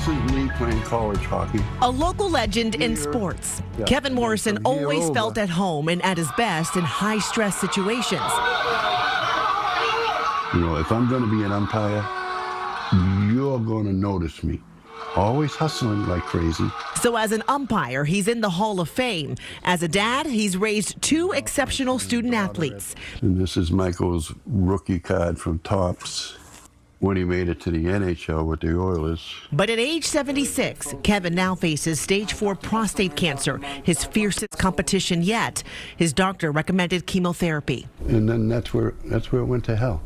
This is me playing college hockey. A local legend in sports. Yeah. Kevin Morrison From here always over. felt at home and at his best in high-stress situations. You know, if I'm going to be an umpire, you're going to notice me. Always hustling like crazy. So as an umpire, he's in the Hall of Fame. As a dad, he's raised 2 exceptional student athletes. And this is Michael's rookie card from Topps when he made it to the NHL with the Oilers. But at age 76, Kevin now faces stage 4 prostate cancer, his fiercest competition yet. His doctor recommended chemotherapy. And then that's where it went to hell.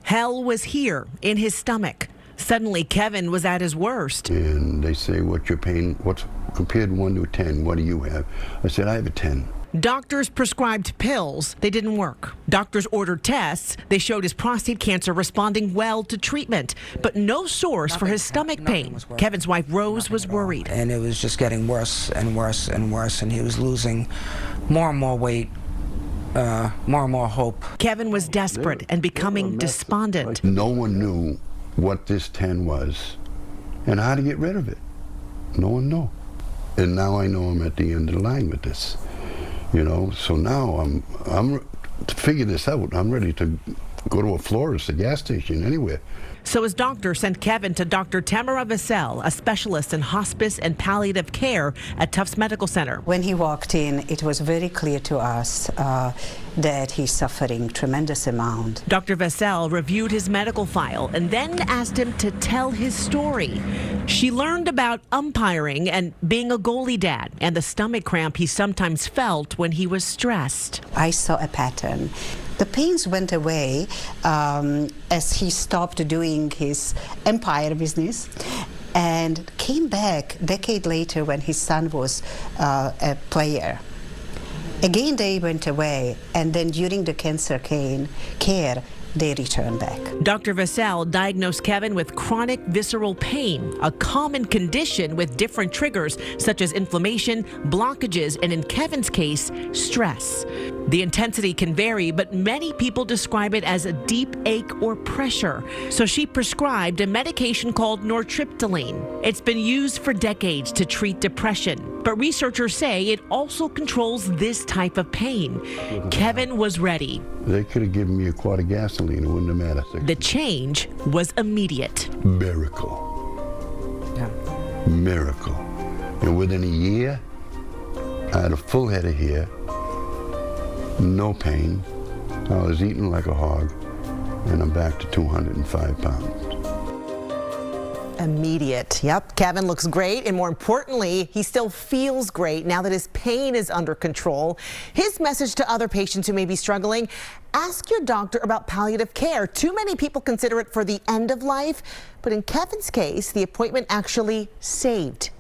Hell was here, in his stomach. Suddenly, Kevin was at his worst. And they say, what's your pain? What's compared 1 to 10? What do you have? I said, I have a 10. Doctors prescribed pills. They didn't work. Doctors ordered tests. They showed his prostate cancer responding well to treatment, but no source for his stomach pain. Kevin's wife, Rose, was worried. And it was just getting worse and worse and worse, and he was losing more and more weight, more and more hope. Kevin was desperate and becoming despondent. No one knew what this 10 was and how to get rid of it. No one knew. And now I know I'm at the end of the line with this. You know, so now I'm to figure this out. I'm ready to go to a florist, a gas station, anywhere. So his doctor sent Kevin to Dr. Tamara Vassell, a specialist in hospice and palliative care at Tufts Medical Center. When he walked in, it was very clear to us that he's suffering tremendous amount. Dr. Vassell reviewed his medical file and then asked him to tell his story. She learned about umpiring and being a goalie dad and the stomach cramp he sometimes felt when he was stressed. I saw a pattern. The pains went away as he stopped doing his umpire business and came back a decade later when his son was a player. Again, they went away, and then during the cancer care, they returned back. Dr. Vassell diagnosed Kevin with chronic visceral pain, a common condition with different triggers such as inflammation, blockages, and in Kevin's case, stress. The intensity can vary, but many people describe it as a deep ache or pressure. So she prescribed a medication called nortriptyline. It's been used for decades to treat depression, but researchers say it also controls this type of pain. Kevin was ready. They could have given me a quart of gasoline, it wouldn't have mattered. The change was immediate. Miracle. Yeah. Miracle. And within a year, I had a full head of hair, no pain. I was eating like a hog, and I'm back to 205 pounds. Immediate. Yep. Kevin looks great, and more importantly, he still feels great now that his pain is under control. His message to other patients who may be struggling: ask your doctor about palliative care. Too many people consider it for the end of life, but in Kevin's case, the appointment actually saved